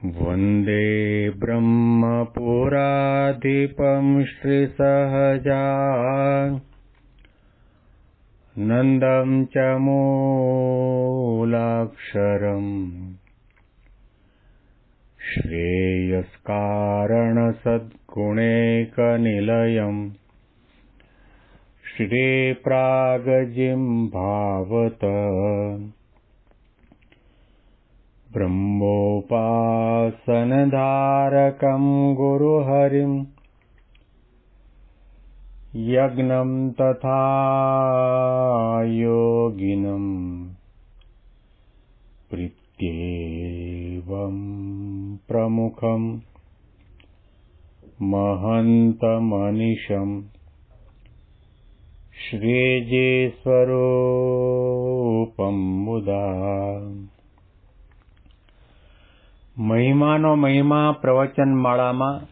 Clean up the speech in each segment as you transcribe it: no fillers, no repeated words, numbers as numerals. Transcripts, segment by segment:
वन्दे ब्रह्मपुराधिपं श्रीसहजानन्दं च मूलाक्षरम् श्रेयस्कारणसद्गुणैकनिलयम् श्रीप्रागजिह्वावत ब्रह्मोपासनधारकं गुरुहरिं यज्ञं तथा योगिनं प्रीत्येवं प्रमुखं महन्तमनिशं श्रीजीस्वरूपं मुदा। મહિમાનો મહિમા પ્રવચન માળામાં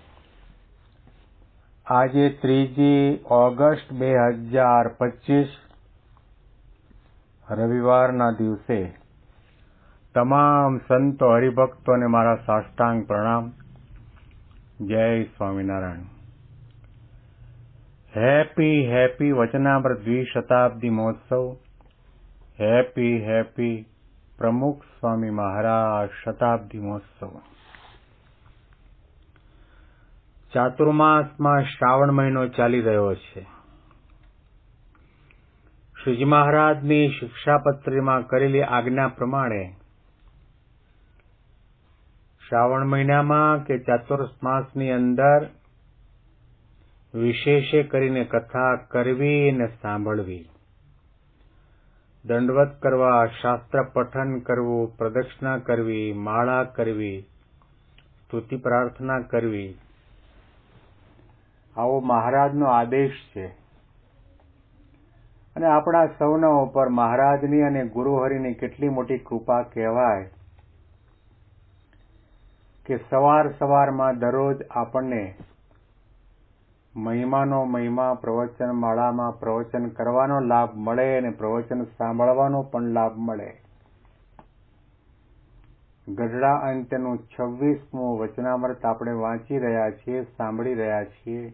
આજે 3 ઓગસ્ટ 2025 રવિવારના દિવસે તમામ સંતો હરિભક્તોને મારા સાષ્ટાંગ પ્રણામ. જય સ્વામિનારાયણ. હેપી વચનામૃત દ્વિશતાબ્દી મહોત્સવ. હેપી પ્રમુખ સ્વામી મહારાજ શતાબ્દી મહોત્સવ. ચાતુર્માસમાં શ્રાવણ મહિનો ચાલી રહ્યો છે. શ્રીજી મહારાજની શિક્ષાપત્રીમાં કરેલી આજ્ઞા પ્રમાણે શ્રાવણ મહિનામાં કે ચાતુર્માસની અંદર વિશેષે કરીને કથા કરવી અને સાંભળવી, દંડવત કરવા, શાસ્ત્ર પઠન કરવું, પ્રદક્ષિણા કરવી, માળા કરવી, સ્તુતિ પ્રાર્થના કરવી, આવો મહારાજનો આદેશ છે. અને આપણા સૌના ઉપર મહારાજની અને ગુરુહરિની કેટલી મોટી કૃપા કહેવાય કે સવારમાં દરરોજ આપણને મહિમાનો મહિમા પ્રવચન માળામાં પ્રવચન કરવાનો લાભ મળે અને પ્રવચન સાંભળવાનો પણ લાભ મળે. ગઢડા અંત્યનું 26મું વચનામૃત આપણે વાંચી રહ્યા છીએ, સાંભળી રહ્યા છીએ.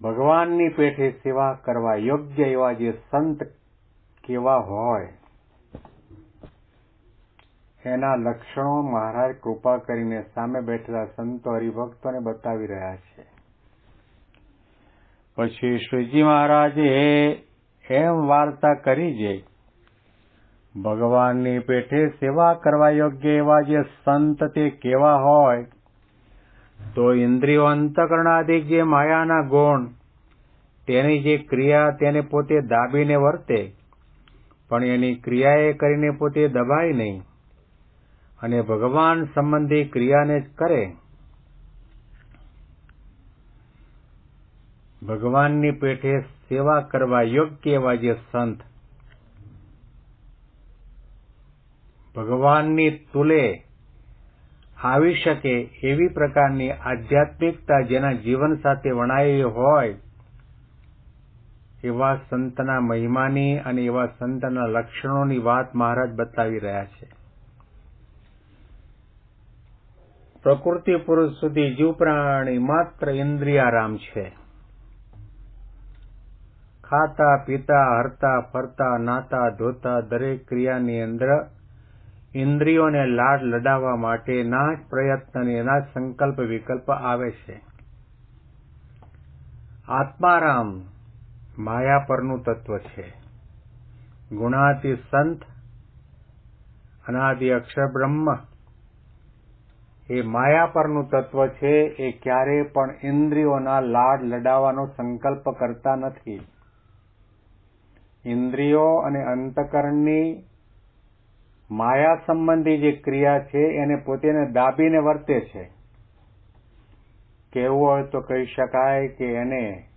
ભગવાનની પેઠે સેવા કરવા યોગ્ય એવા જે સંત કેવા હોય એના લક્ષણો મહારાજ કૃપા કરીને સામે બેઠેલા સંતો હરિભક્તોને બતાવી રહ્યા છે. પછી શ્રીજી મહારાજે એમ વાર્તા કરી છે, ભગવાનની પેઠે સેવા કરવા યોગ્ય એવા જે સંત તે કેવા હોય તો ઇન્દ્રિયો અંતઃકરણાદિક જે માયાના ગુણ તેની જે ક્રિયા તેને પોતે દાબીને વર્તે, પણ એની ક્રિયાએ કરીને પોતે દબાય નહીં અને ભગવાન સંબંધી ક્રિયાને જ કરે. ભગવાનની પેઠે સેવા કરવા યોગ્ય એવા જે સંત ભગવાનની તુલે આવી શકે એવી પ્રકારની આધ્યાત્મિકતા જેના જીવન સાથે વણાયેલી હોય એવા સંતના મહિમાની અને એવા સંતના લક્ષણોની વાત મહારાજ બતાવી રહ્યા છે. પ્રકૃતિ પુરુષ સુધી જીવ પ્રાણી માત્ર ઇન્દ્રિયારામ છે. ખાતા પીતા હરતા ફરતા નાતા ધોતા દરેક ક્રિયાની અંદર ઇન્દ્રિયોને લાડ લડાવવા માટેના જ પ્રયત્ન અને એના સંકલ્પ વિકલ્પ આવે છે. આત્મારામ માયા પરનું તત્વ છે. ગુણાતિ સંત અનાદિ અક્ષર બ્રહ્મ એ માયા પરનું તત્વ છે. એ ક્યારેય પણ ઇન્દ્રિયોના લાડ લડાવવાનો સંકલ્પ કરતા નથી. ઇન્દ્રિયો અને અંતઃકરણની માયા સંબંધી જે ક્રિયા છે એને પોતેને દાબીને વર્તે છે. કહેવું હોય તો કહી શકાય કે એને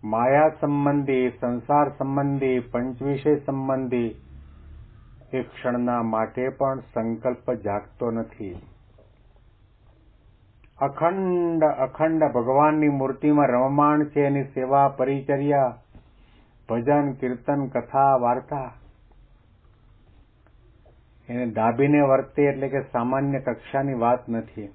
માયા સંબંધી, સંસાર સંબંધી, પંચવિષય સંબંધી એક ક્ષણના માટે પણ સંકલ્પ જાગતો નથી. અખંડ ભગવાનની મૂર્તિમાં રમમાણ છે. એની સેવા, પરિચર્યા, ભજન, કીર્તન, કથા, વાર્તા એને દાબીને વર્તે એટલે કે સામાન્ય કક્ષાની વાત નથી.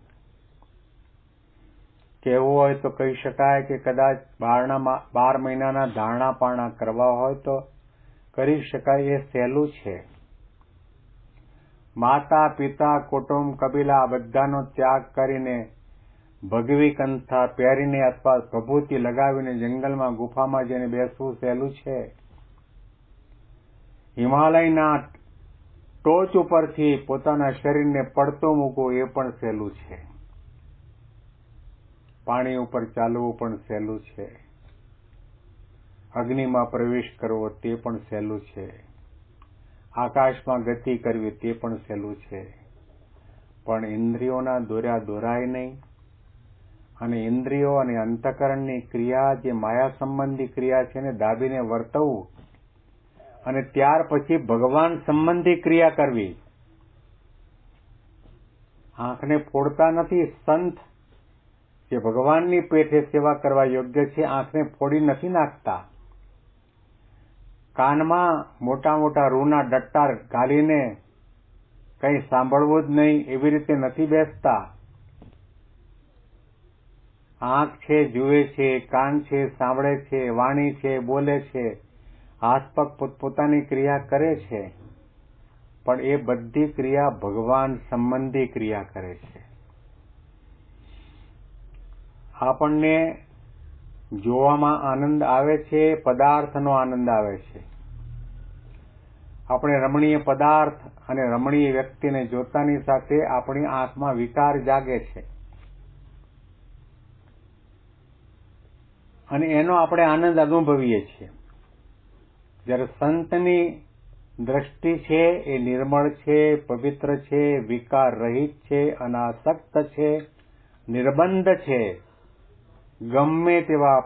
કહેવું હોય તો કહી શકાય કે કદાચ 12 મહિનાના ધારણા પારણા કરવા હોય તો કરી શકાય, એ સહેલું છે. માતા પિતા કુટુંબ કબીલા બધાનો ત્યાગ કરીને ભગવી કંઠા પહેરીને અથવા ભભૂતિ લગાવીને જંગલમાં ગુફામાં જઈને બેસવું સહેલું છે. હિમાલયના ટોચ ઉપરથી પોતાના શરીરને પડતો મૂકવું એ પણ સહેલું છે. પાણી ઉપર ચાલવું પણ સહેલું છે. અગ્નિમાં પ્રવેશ કરવો તે પણ સહેલું છે. આકાશમાં ગતિ કરવી તે પણ સહેલું છે. પણ ઇન્દ્રિયોના દોર્યા દોરાય નહીં, અને ઇન્દ્રિયો અને અંતઃકરણની ક્રિયા જે માયા સંબંધી ક્રિયા છે એને દાબીને વર્તવું અને ત્યાર પછી ભગવાન સંબંધી ક્રિયા કરવી. આંખને ફોડતા નથી સંત જે ભગવાનની પેઠે સેવા કરવા યોગ્ય છે, આંખને ફોડી નથી નાખતા. કાનમાં મોટા મોટા રૂના ડટ્ટા ઘાલીને કંઈ સાંભળવું જ નહીં એવી રીતે નથી બેસતા. આંખ છે જુએ છે, કાન છે સાંભળે છે, વાણી છે બોલે છે, હાથ પગ પોતપોતાની ક્રિયા કરે છે, પણ એ બધી ક્રિયા ભગવાન સંબંધી ક્રિયા કરે છે. આપણને જોવામાં આનંદ આવે છે, પદાર્થનો આનંદ આવે છે. આપણે રમણીય પદાર્થ અને રમણીય વ્યક્તિને જોતાની સાથે આપણી આંખમાં વિકાર જાગે છે અને એનો આપણે આનંદ અનુભવીએ છીએ. જ્યારે સંતની દ્રષ્ટિ છે એ નિર્મળ છે, પવિત્ર છે, વિકાર રહિત છે, અનાસક્ત છે, નિર્બંધ છે. ગમે તેવા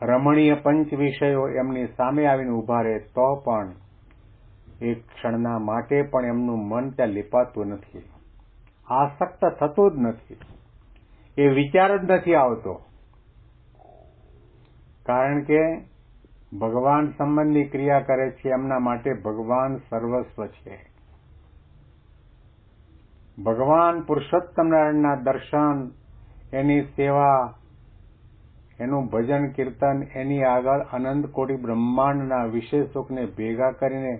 રમણીય પંચ વિષયો એમની સામે આવીને ઉભા રહે તો પણ એક ક્ષણના માટે પણ એમનું મન ત્યાં લીપાતું નથી, આસક્ત થતું જ નથી, એ વિચાર જ નથી આવતો. કારણ કે ભગવાન સંબંધી ક્રિયા કરે છે, એમના માટે ભગવાન સર્વસ્વ છે. ભગવાન પુરુષોત્તમ નારાયણના દર્શન, એની સેવા, એનું ભજન કીર્તન, એની આગળ અનંત કોટી બ્રહ્માંડના વિશેષોને ભેગા કરીને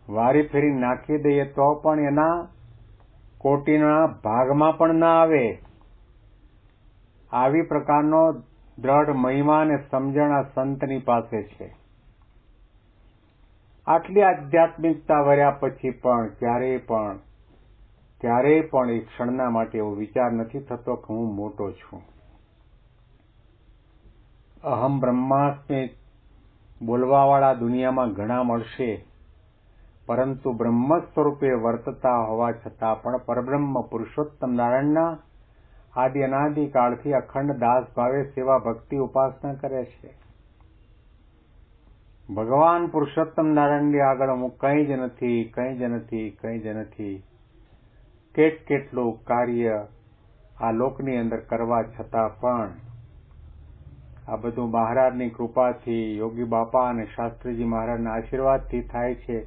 વારી ફેરી નાખી દઈએ તો પણ એના કોટીના ભાગમાં પણ ના આવે. આવી પ્રકારનો દ્રઢ મહિમા અને સમજણ આ સંતની પાસે છે. આટલી આધ્યાત્મિકતા વર્યા પછી પણ ક્યારેય પણ એક ક્ષણના માટે એવો વિચાર નથી થતો કે હું મોટો છું. અહમ બ્રહ્માસ્મિ બોલવાવાળા દુનિયામાં ઘણા મળશે, પરંતુ બ્રહ્મ સ્વરૂપે વર્તતા હોવા છતાં પણ પરબ્રહ્મ પુરુષોત્તમ નારાયણના આદિ અનાદિ કાળથી અખંડ દાસ ભાવે સેવા ભક્તિ ઉપાસના કરે છે. ભગવાન પુરુષોત્તમ નારાયણની આગળ હું કંઈ જ નથી. કેટલું કાર્ય આ લોકની અંદર કરવા છતાં પણ આ બધું મહારાજની કૃપાથી, યોગી બાપા અને શાસ્ત્રીજી મહારાજના આશીર્વાદથી થાય છે.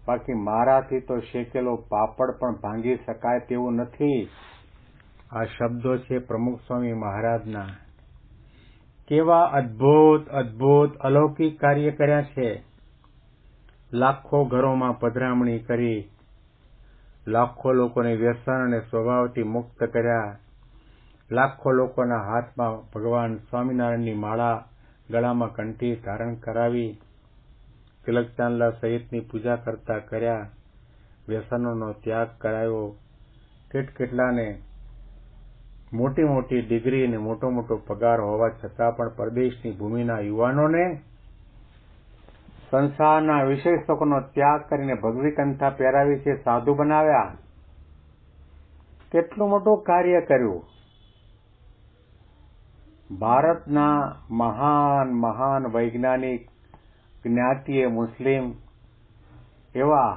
બાકી મારાથી તો શેકેલો પાપડ પણ ભાંગી શકાય તેવું નથી. આ શબ્દો છે પ્રમુખ સ્વામી મહારાજના. કેવા અદ્ભુત અલૌકિક કાર્ય કર્યા છે. લાખો ઘરોમાં પધરામણી કરી, લાખો લોકોને વ્યસન અને સ્વભાવથી મુક્ત કર્યા, લાખો લોકોના હાથમાં ભગવાન સ્વામિનારાયણની માળા, ગળામાં કંઠી ધારણ કરાવી, તિલક ચાંદલા સહિતની પૂજા કરતા કર્યા, વ્યસનોનો ત્યાગ કરાયો. કેટલાને મોટી મોટી ડિગ્રી અને મોટો પગાર હોવા છતાં પણ પરદેશની ભૂમિના યુવાનોને સંસારના વિશેષકોનો ત્યાગ કરીને ભગવી કંઠા પહેરાવી છે, સાધુ બનાવ્યા. કેટલું મોટું કાર્ય કર્યું. ભારતના મહાન વૈજ્ઞાનિક, જ્ઞાતિએ મુસ્લિમ એવા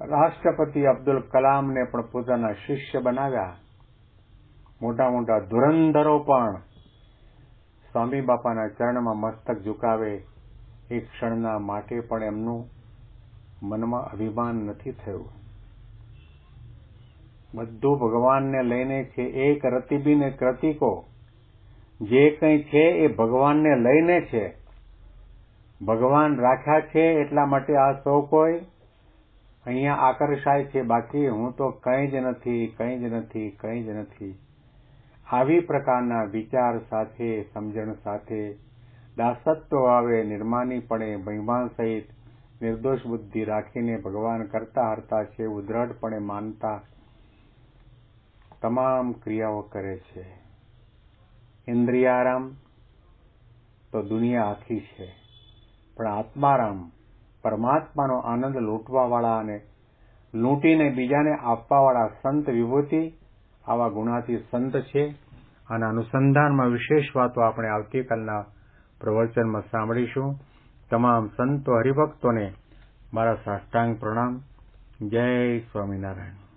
રાષ્ટ્રપતિ અબ્દુલ કલામને પણ પોતાના શિષ્ય બનાવ્યા. મોટા ધુરંધરો પણ સ્વામી બાપાના ચરણમાં મસ્તક ઝુકાવે, એક ક્ષણના માટે પણ એમનું મનમાં અભિમાન નથી થયું. બધું ભગવાનને લઈને છે. એક રતિબિન એક રતિકો, જે કંઈ છે એ ભગવાનને લઈને છે. ભગવાન રાખ્યા છે એટલા માટે આ સૌ કોઈ અહીંયા આકર્ષાય છે. બાકી હું તો કંઈ જ નથી, કંઈ જ નથી, કંઈ જ નથી. આવી પ્રકારના વિચાર સાથે, સમજણ સાથે, દાસત્વ ભાવે, નિર્માનીપણે, મહિમા સહિત નિર્દોષ બુદ્ધિ રાખીને ભગવાન કરતા હરતા છે એવું દ્રઢપણે માનતા તમામ ક્રિયાઓ કરે છે. ઇન્દ્રિયારામ તો દુનિયા આખી છે, પણ આત્મારામ, પરમાત્માનો આનંદ લૂંટવાવાળા અને લૂંટીને બીજાને આપવાવાળા સંત વિભૂતિ, આવા ગુણાતી સંત છે. આના અનુસંધાનમાં વિશેષ વાતો આપણે આવતીકાલના પ્રવચનમાં સાંભળીશું. તમામ સંતો હરિભક્તોને મારા સાષ્ટાંગ પ્રણામ. જય સ્વામિનારાયણ.